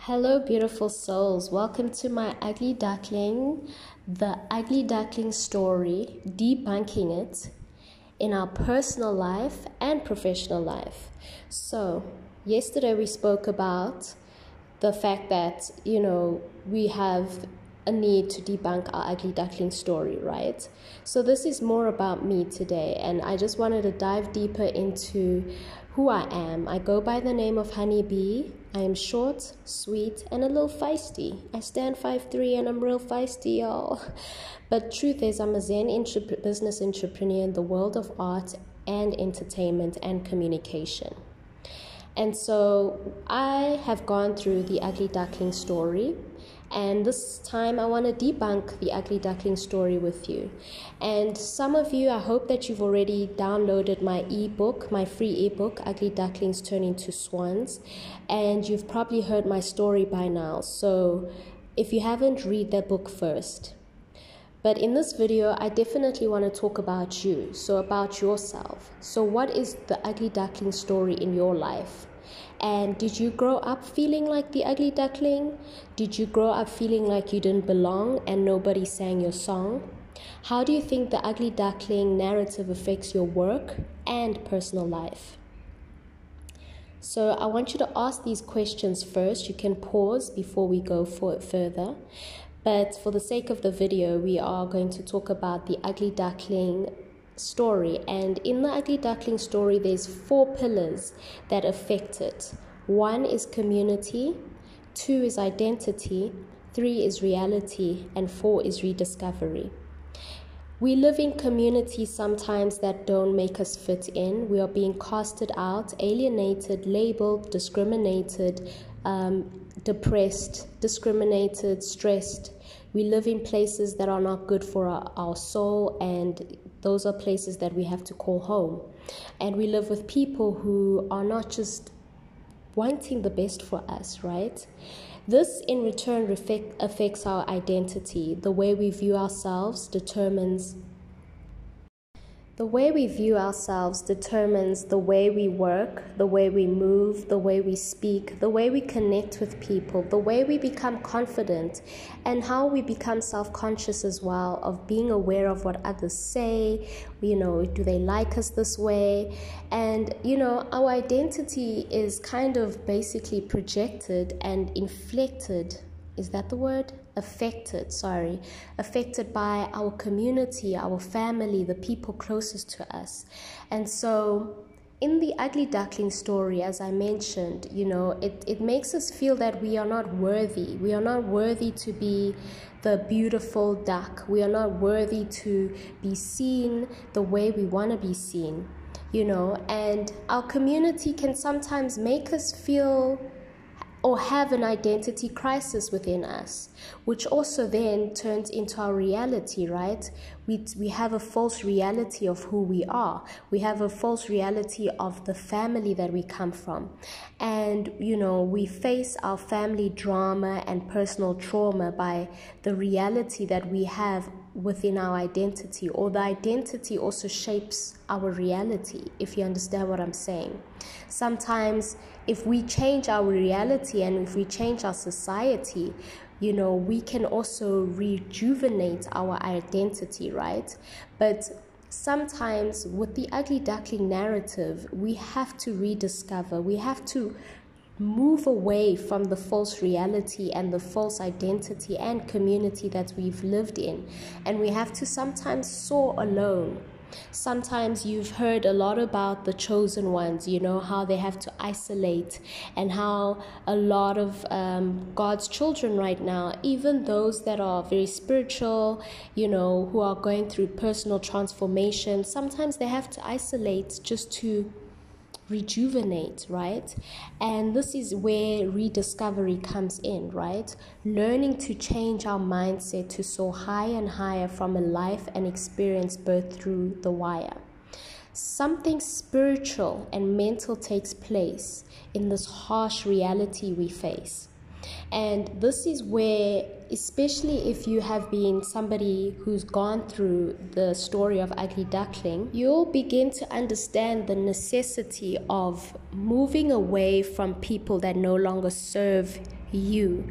Hello, beautiful souls. Welcome to my Ugly Duckling, the Ugly Duckling story, debunking it in our personal life and professional life. So, yesterday we spoke about the fact that, we have a need to debunk our ugly duckling story, right? So this is more about me today, and I just wanted to dive deeper into who I am. I go by the name of Honeybee. I am short, sweet, and a little feisty. I stand 5'3" and I'm real feisty, y'all. But truth is, I'm a Zen business entrepreneur in the world of art and entertainment and communication. And so I have gone through the ugly duckling story, and this time I want to debunk the ugly duckling story with you. And some of you, I hope that you've already downloaded my ebook, my free ebook, Ugly Ducklings Turn into Swans, and you've probably heard my story by now. So if you haven't, read that book first. But in this video, I definitely want to talk about you, so about yourself. So what is the ugly duckling story in your life? And did you grow up feeling like the ugly duckling? Did you grow up feeling like you didn't belong and nobody sang your song? How do you think the ugly duckling narrative affects your work and personal life? So I want you to ask these questions first. You can pause before we go further. But for the sake of the video, we are going to talk about the ugly duckling story. And in the ugly duckling story, there's 4 pillars that affect it. 1 is community, 2 is identity, 3 is reality, and 4 is rediscovery. We live in communities sometimes that don't make us fit in. We are being casted out, alienated, labeled, discriminated, depressed, discriminated, stressed. We live in places that are not good for our soul, and those are places that we have to call home. And we live with people who are not just wanting the best for us, right? This in return affects our identity. The way we view ourselves determines the way we work, the way we move, the way we speak, the way we connect with people, the way we become confident, and how we become self-conscious as well, of being aware of what others say. Do they like us this way? And, our identity is kind of basically projected and inflected. Is that the word? Affected by our community, our family, the people closest to us. And so in the ugly duckling story, as I mentioned, it makes us feel that we are not worthy. We are not worthy to be the beautiful duck. We are not worthy to be seen the way we want to be seen, and our community can sometimes make us feel or have an identity crisis within us, which also then turns into our reality, right? We have a false reality of who we are. We have a false reality of the family that we come from. And, we face our family drama and personal trauma by the reality that we have within our identity, or the identity also shapes our reality, if you understand what I'm saying. Sometimes if we change our reality and if we change our society, we can also rejuvenate our identity, right? But sometimes with the ugly duckling narrative, we have to rediscover, we have to move away from the false reality and the false identity and community that we've lived in. And we have to sometimes soar alone. Sometimes you've heard a lot about the chosen ones, how they have to isolate, and how a lot of God's children right now, even those that are very spiritual, who are going through personal transformation, sometimes they have to isolate just to rejuvenate, right? And this is where rediscovery comes in, right? Learning to change our mindset to soar higher and higher from a life and experience birthed through the wire. Something spiritual and mental takes place in this harsh reality we face. And this is where, especially if you have been somebody who's gone through the story of ugly duckling, you'll begin to understand the necessity of moving away from people that no longer serve you.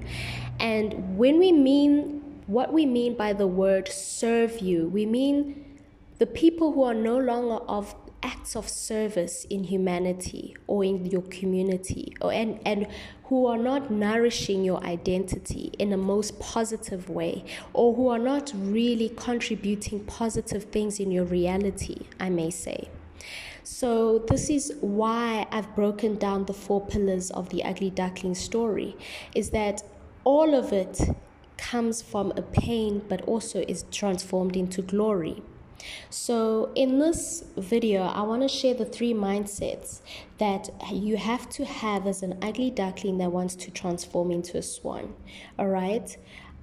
And what we mean by the word serve you, we mean the people who are no longer of acts of service in humanity or in your community, and who are not nourishing your identity in a most positive way, or who are not really contributing positive things in your reality, I may say. So this is why I've broken down the 4 pillars of the ugly duckling story, is that all of it comes from a pain, but also is transformed into glory. So in this video, I want to share the 3 mindsets that you have to have as an ugly duckling that wants to transform into a swan. All right?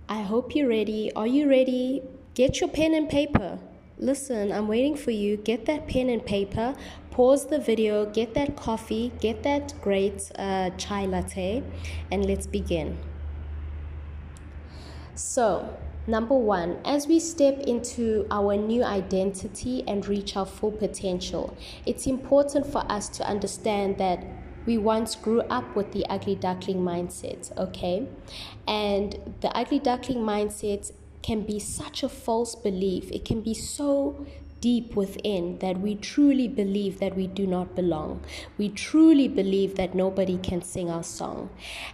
I hope you're ready. Are you ready? Get your pen and paper. Listen, I'm waiting for you. Get that pen and paper. Pause the video. Get that coffee. Get that great chai latte. And let's begin. So, number 1, as we step into our new identity and reach our full potential, it's important for us to understand that we once grew up with the ugly duckling mindset, okay? And the ugly duckling mindset can be such a false belief. It can be so deep within that we truly believe that we do not belong. We truly believe that nobody can sing our song.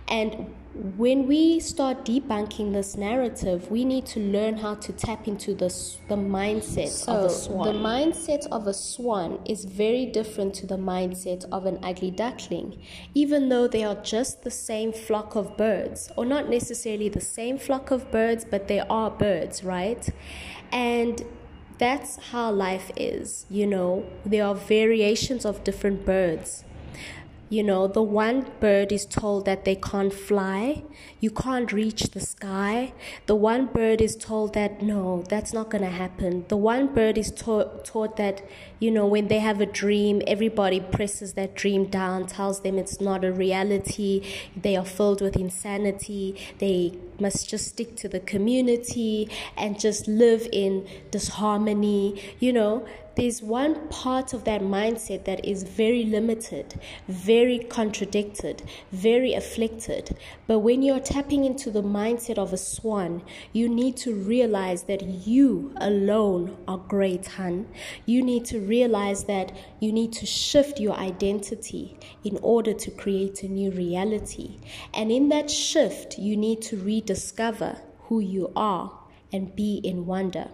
And when we start debunking this narrative, we need to learn how to tap into the mindset of a swan. The mindset of a swan is very different to the mindset of an ugly duckling, even though they are just the same flock of birds, or not necessarily the same flock of birds, but they are birds, right? And that's how life is, there are variations of different birds. The one bird is told that they can't fly, you can't reach the sky. The one bird is told that, no, that's not going to happen. The one bird is taught that, when they have a dream, everybody presses that dream down, tells them it's not a reality. They are filled with insanity. They must just stick to the community and just live in disharmony, There's one part of that mindset that is very limited, very contradicted, very afflicted. But when you're tapping into the mindset of a swan, you need to realize that you alone are great, hun. You need to realize that you need to shift your identity in order to create a new reality. And in that shift, you need to rediscover who you are and be in wonder.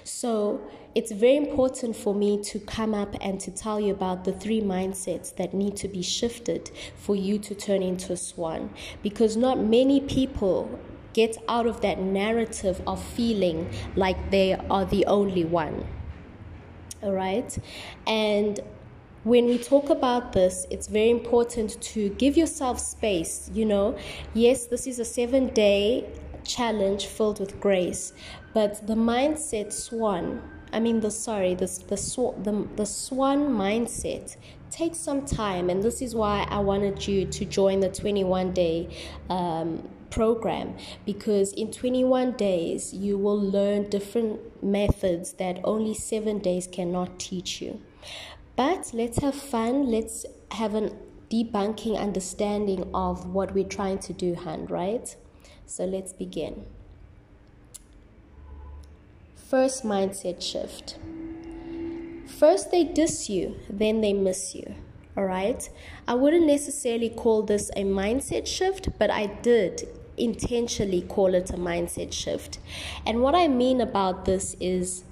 So it's very important for me to come up and to tell you about the 3 mindsets that need to be shifted for you to turn into a swan, because not many people get out of that narrative of feeling like they are the only one. All right? And when we talk about this, it's very important to give yourself space, Yes, this is a 7-day challenge filled with grace, but the mindset swan, the swan mindset takes some time, and this is why I wanted you to join the 21-day program, because in 21 days you will learn different methods that only 7 days cannot teach you. But let's have fun. Let's have a debunking understanding of what we're trying to do, right? So let's begin. First mindset shift. First they diss you, then they miss you. All right? I wouldn't necessarily call this a mindset shift, but I did intentionally call it a mindset shift. And what I mean about this is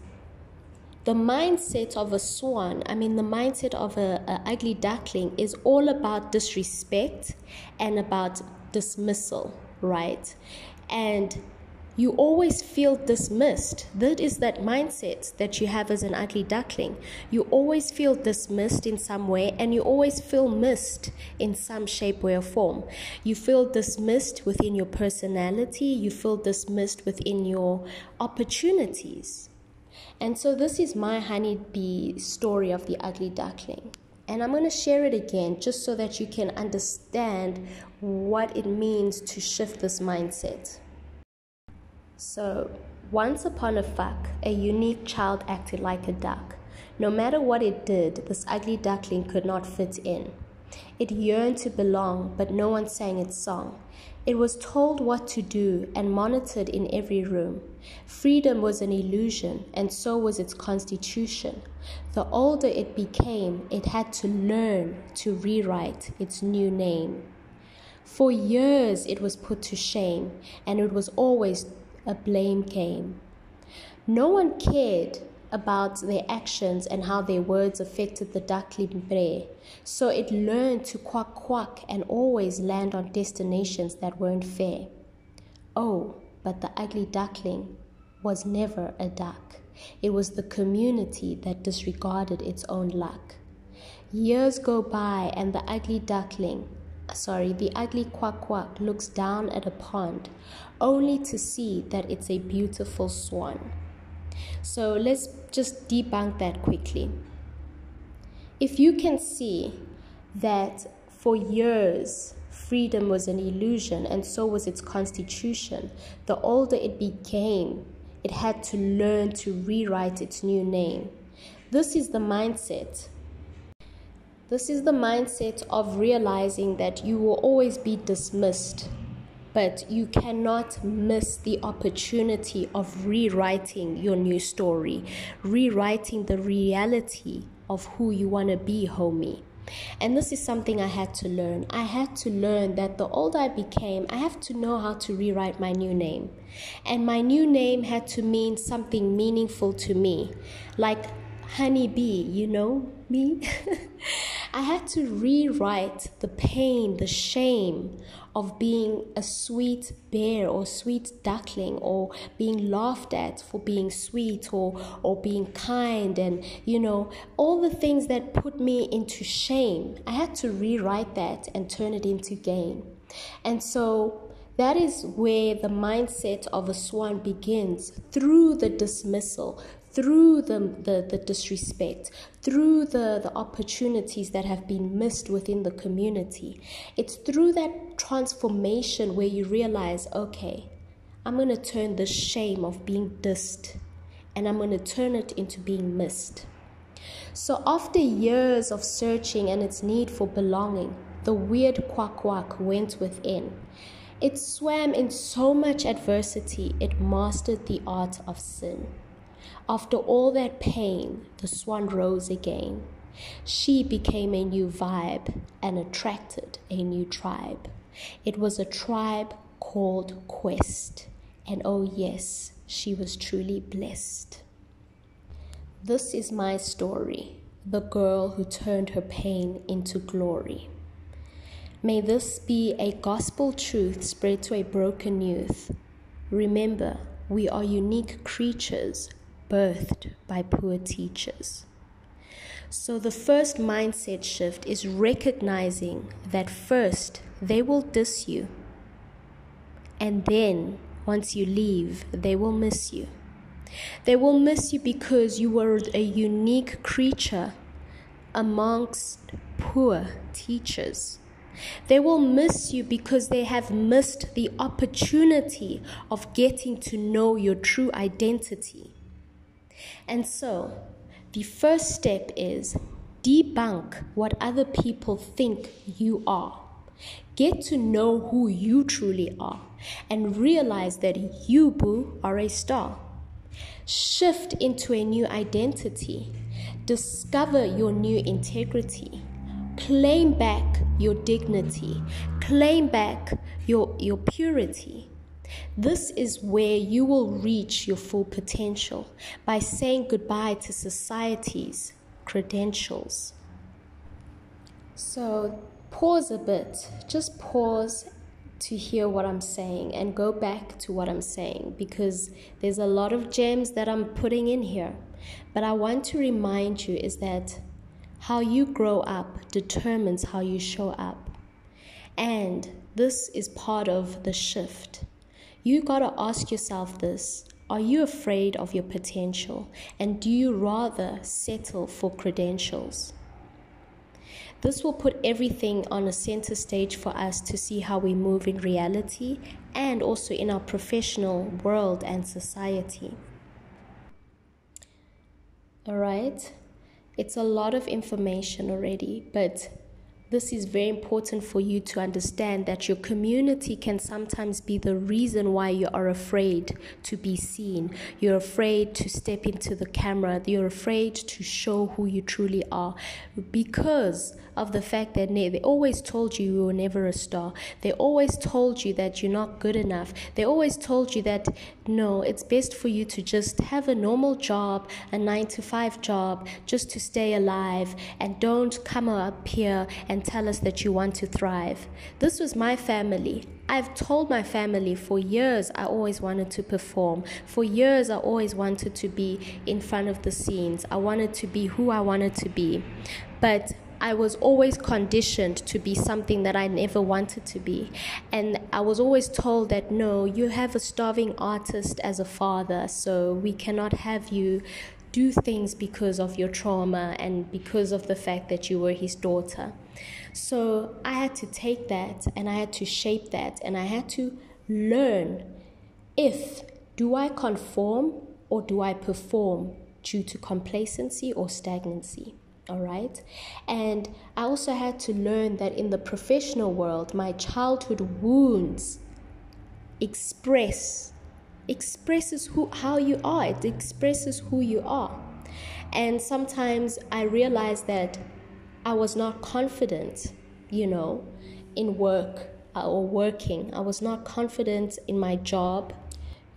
the mindset of a swan, the mindset of a ugly duckling is all about disrespect and about dismissal, right? And you always feel dismissed. That is that mindset that you have as an ugly duckling. You always feel dismissed in some way, and you always feel missed in some shape, way, or form. You feel dismissed within your personality. You feel dismissed within your opportunities. And so this is my honeybee story of the ugly duckling. And I'm going to share it again just so that you can understand what it means to shift this mindset. So, once upon a fuck, a unique child acted like a duck. No matter what it did, this ugly duckling could not fit in. It yearned to belong, but no one sang its song. It was told what to do and monitored in every room. Freedom was an illusion, and so was its constitution. The older it became, it had to learn to rewrite its new name. For years it was put to shame, and it was always a blame game. No one cared about their actions and how their words affected the Duckling, so it learned to quack quack and always land on destinations that weren't fair. Oh, but the ugly duckling was never a duck. It was the community that disregarded its own luck. Years go by and the ugly quack quack looks down at a pond, only to see that it's a beautiful swan. So let's just debunk that quickly. If you can see that for years freedom was an illusion and so was its constitution, the older it became, it had to learn to rewrite its new name. This is the mindset. This is the mindset of realizing that you will always be dismissed, but you cannot miss the opportunity of rewriting your new story, rewriting the reality of who you want to be, homie. And this is something I had to learn. I had to learn that the older I became, I have to know how to rewrite my new name. And my new name had to mean something meaningful to me, like honeybee, you know me? I had to rewrite the pain, the shame of being a sweet bear or sweet duckling, or being laughed at for being sweet or being kind, and all the things that put me into shame. I had to rewrite that and turn it into gain. And so that is where the mindset of a swan begins, through the dismissal, through the disrespect, through the opportunities that have been missed within the community. It's through that transformation where you realize, okay, I'm going to turn the shame of being dissed and I'm going to turn it into being missed. So after years of searching and its need for belonging, the weird quack quack went within. It swam in so much adversity, it mastered the art of sin. After all that pain, the swan rose again. She became a new vibe and attracted a new tribe. It was a tribe called Quest. And oh yes, she was truly blessed. This is my story, the girl who turned her pain into glory. May this be a gospel truth spread to a broken youth. Remember, we are unique creatures birthed by poor teachers. So the first mindset shift is recognizing that first they will diss you, and then once you leave, they will miss you. They will miss you because you were a unique creature amongst poor teachers. They will miss you because they have missed the opportunity of getting to know your true identity. And so, the first step is debunk what other people think you are. Get to know who you truly are and realize that you, boo, are a star. Shift into a new identity. Discover your new integrity. Claim back your dignity. Claim back your purity. This is where you will reach your full potential by saying goodbye to society's credentials. So pause a bit. Just pause to hear what I'm saying and go back to what I'm saying, because there's a lot of gems that I'm putting in here. But I want to remind you is that how you grow up determines how you show up. And this is part of the shift. You gotta ask yourself this: are you afraid of your potential? And do you rather settle for credentials? This will put everything on a center stage for us to see how we move in reality and also in our professional world and society. All right, it's a lot of information already, but this is very important for you to understand that your community can sometimes be the reason why you are afraid to be seen. You're afraid to step into the camera. You're afraid to show who you truly are because of the fact that they always told you were never a star. They always told you that you're not good enough. They always told you that, no, it's best for you to just have a normal job, a 9-to-5 job, just to stay alive, and don't come up here and tell us that you want to thrive. This was my family. I've told my family for years I always wanted to perform. For years I always wanted to be in front of the scenes. I wanted to be who I wanted to be. But I was always conditioned to be something that I never wanted to be. And I was always told that, no, you have a starving artist as a father, so we cannot have you do things because of your trauma and because of the fact that you were his daughter. So I had to take that and I had to shape that and I had to learn do I conform or do I perform due to complacency or stagnancy? All right. And I also had to learn that in the professional world, my childhood wounds expresses how you are. It expresses who you are. And sometimes I realized that I was not confident, in work or working. I was not confident in my job.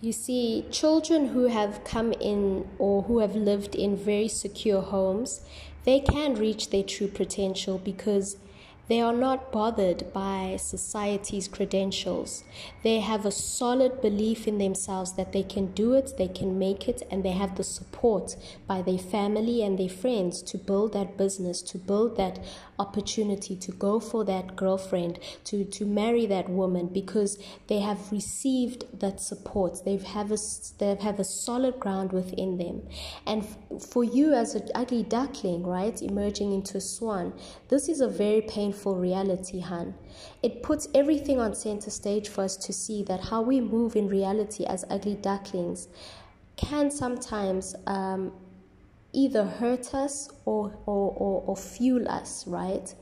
You see, children who have come in or who have lived in very secure homes, they can reach their true potential because they are not bothered by society's credentials. They have a solid belief in themselves that they can do it, they can make it, and they have the support by their family and their friends to build that business, to build that opportunity, to go for that girlfriend, to marry that woman, because they have received that support. They have a solid ground within them. And for you as an ugly duckling, right, emerging into a swan, this is a very painful reality, hun. It puts everything on center stage for us to see that how we move in reality as ugly ducklings can sometimes either hurt us or fuel us, right?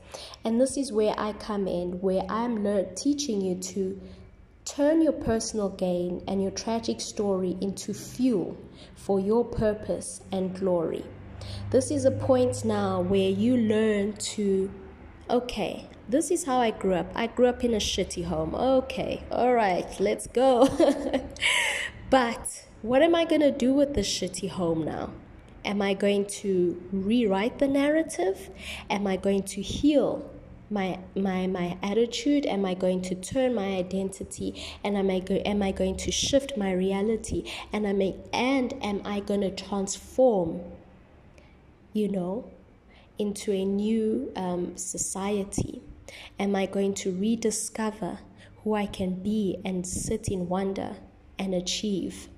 And this is where I come in, where I'm teaching you to turn your personal gain and your tragic story into fuel for your purpose and glory. This is a point now where you learn to, okay, this is how I grew up. I grew up in a shitty home. Okay, all right, let's go. But what am I going to do with this shitty home now? Am I going to rewrite the narrative? Am I going to heal my attitude? Am I going to turn my identity? And am I going to shift my reality? And am I going to transform, into a new society? Am I going to rediscover who I can be and sit in wonder and achieve?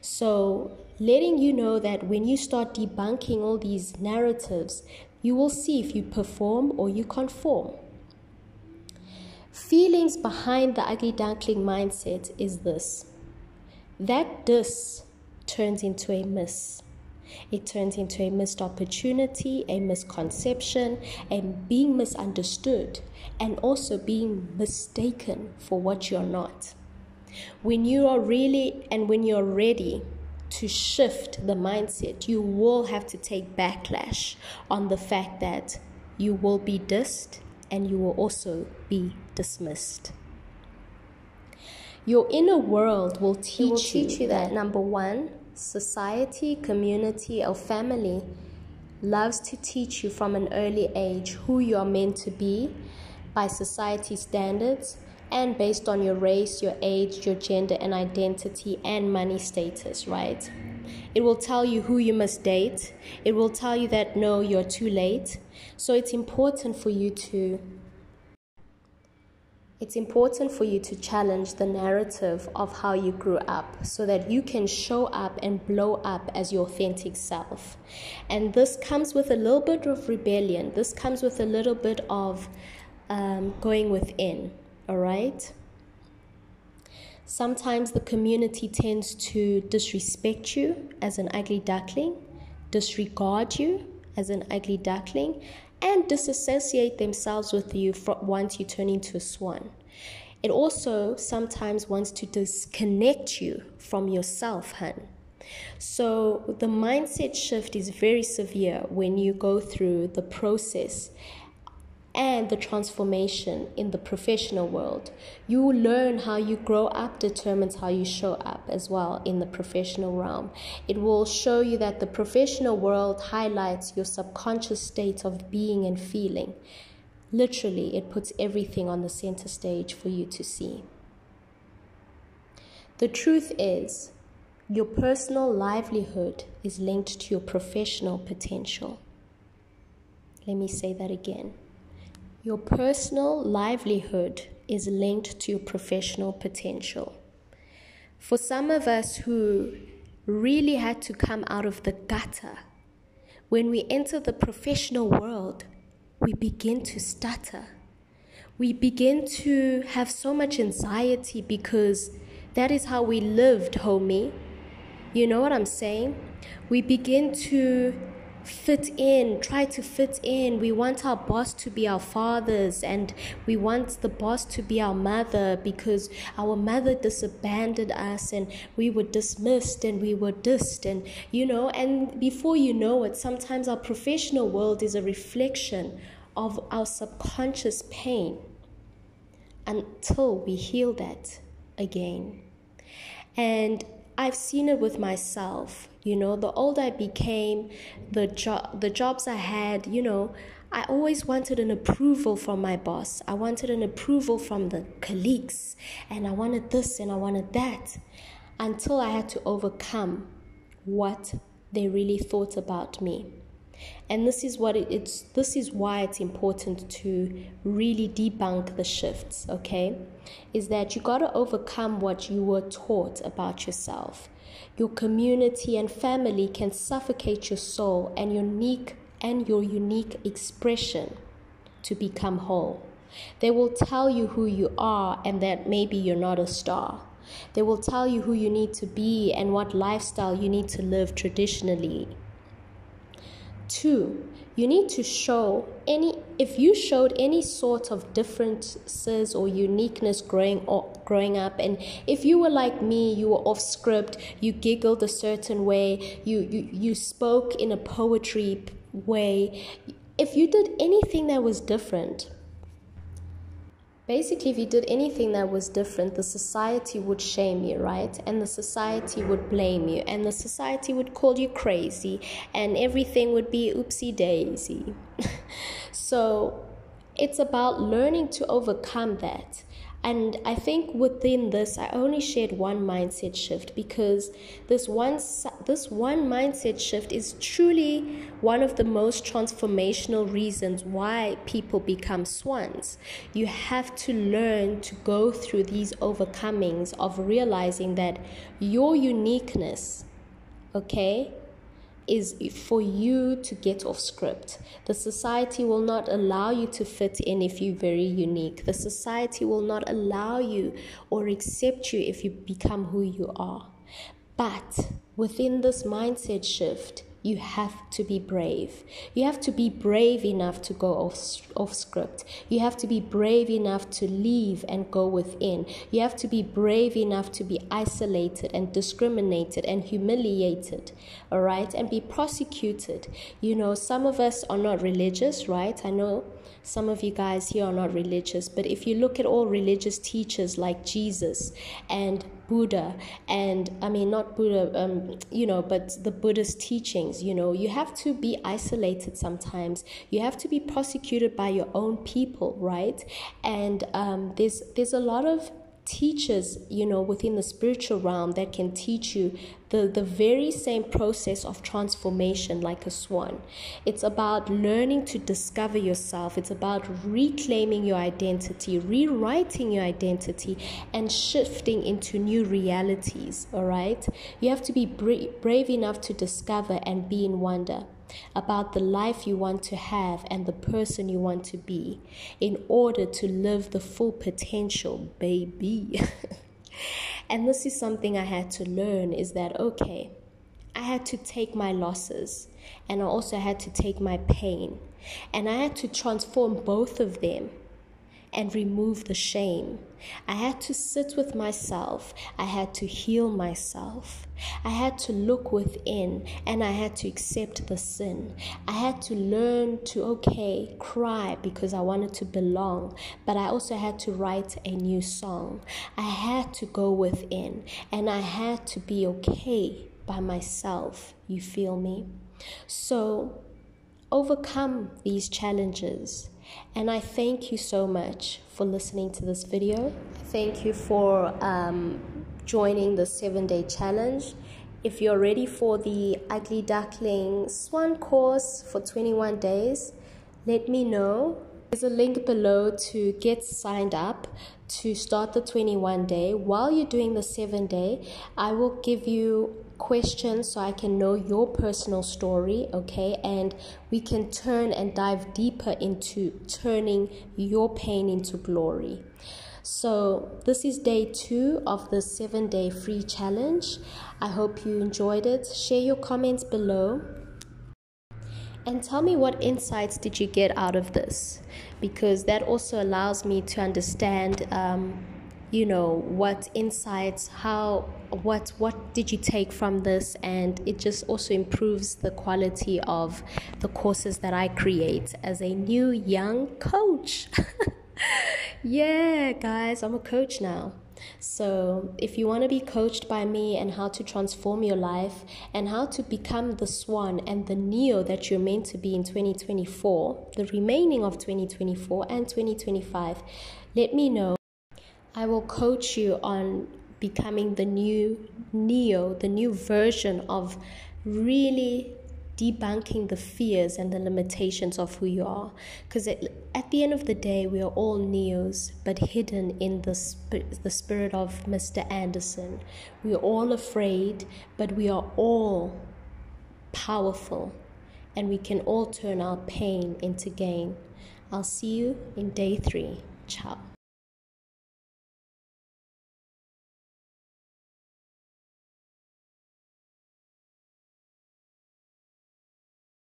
So letting you know that when you start debunking all these narratives, you will see if you perform or you conform. Feelings behind the ugly duckling mindset is this: that this turns into a miss. It turns into a missed opportunity, a misconception, and being misunderstood, and also being mistaken for what you're not. When you are really and when you're ready to shift the mindset, you will have to take backlash on the fact that you will be dissed and you will also be dismissed. Your inner world will teach you that, number one, society, community, or family loves to teach you from an early age who you are meant to be by society standards and based on your race, your age, your gender and identity and money status, right? It will tell you who you must date. It will tell you that, no, you're too late. So it's important for you to challenge the narrative of how you grew up so that you can show up and blow up as your authentic self. And this comes with a little bit of rebellion. This comes with a little bit of going within, all right? Sometimes the community tends to disrespect you as an ugly duckling, disregard you as an ugly duckling, and disassociate themselves with you once you turn into a swan. It also sometimes wants to disconnect you from yourself, hun. So the mindset shift is very severe when you go through the process and the transformation in the professional world. You learn how you grow up determines how you show up as well in the professional realm. It will show you that the professional world highlights your subconscious state of being and feeling. Literally, it puts everything on the center stage for you to see. The truth is, your personal livelihood is linked to your professional potential. Let me say that again. Your personal livelihood is linked to your professional potential. For some of us who really had to come out of the gutter, when we enter the professional world, we begin to stutter. We begin to have so much anxiety because that is how we lived, homie. You know what I'm saying? We begin to fit in, try to fit in. We want our boss to be our fathers, and we want the boss to be our mother because our mother disabandoned us and we were dismissed and we were dissed, and and before you know it, sometimes our professional world is a reflection of our subconscious pain until we heal that again. And I've seen it with myself. The older I became, the jobs I had, I always wanted an approval from my boss. I wanted an approval from the colleagues, and I wanted this and I wanted that, until I had to overcome what they really thought about me. And this is why it's important to really debunk the shifts, okay? Is that you got to overcome what you were taught about yourself. Your community and family can suffocate your soul and your unique expression to become whole. They will tell you who you are and that maybe you're not a star. They will tell you who you need to be and what lifestyle you need to live traditionally. 2, you need to if you showed any sort of differences or uniqueness growing up, and if you were like me, you were off script, you giggled a certain way, you spoke in a poetry way, if you did anything that was different, basically, if you did anything that was different, the society would shame you, right? And the society would blame you, and the society would call you crazy, and everything would be oopsie daisy. So it's about learning to overcome that. And I think within this, I only shared one mindset shift because this one mindset shift is truly one of the most transformational reasons why people become swans. You have to learn to go through these overcomings of realizing that your uniqueness, okay, is for you to get off script. The society will not allow you to fit in if you're very unique. The society will not allow you or accept you if you become who you are. But within this mindset shift, you have to be brave. You have to be brave enough to go off script. You have to be brave enough to leave and go within. You have to be brave enough to be isolated and discriminated and humiliated, all right, and be prosecuted. Some of us are not religious, right? I know some of you guys here are not religious, but if you look at all religious teachers like Jesus and Buddha, and not Buddha, but the Buddhist teachings, you have to be isolated sometimes. You have to be prosecuted by your own people, right? And there's a lot of teachers, within the spiritual realm that can teach you the very same process of transformation like a swan. It's about learning to discover yourself. It's about reclaiming your identity, rewriting your identity, and shifting into new realities, all right? You have to be brave enough to discover and be in wonder about the life you want to have and the person you want to be in order to live the full potential, baby. And this is something I had to learn, is that, okay, I had to take my losses. and I also had to take my pain, and I had to transform both of them and remove the shame. I had to sit with myself. I had to heal myself. I had to look within, and I had to accept the sin. I had to learn to, cry because I wanted to belong, but I also had to write a new song. I had to go within, and I had to be okay by myself. You feel me? So overcome these challenges. And I thank you so much for listening to this video. Thank you for joining the 7-day challenge. If you're ready for the Ugly Duckling Swan course for 21 days, let me know. There's a link below to get signed up to start the 21 day. While you're doing the 7-day, I will give you questions so I can know your personal story, and we can turn and dive deeper into turning your pain into glory. So this is day 2 of the 7-day free challenge. I hope you enjoyed it. Share your comments below and tell me what insights did you get out of this, because that also allows me to understand what insights, what did you take from this, and it just also improves the quality of the courses that I create as a new young coach. Yeah, guys, I'm a coach now. So if you want to be coached by me and how to transform your life and how to become the swan and the Neo that you're meant to be in 2024, the remaining of 2024 and 2025, let me know. I will coach you on becoming the new Neo, the new version of really debunking the fears and the limitations of who you are. Because at the end of the day, we are all Neos, but hidden in the spirit of Mr. Anderson. We are all afraid, but we are all powerful, and we can all turn our pain into gain. I'll see you in day 3. Ciao.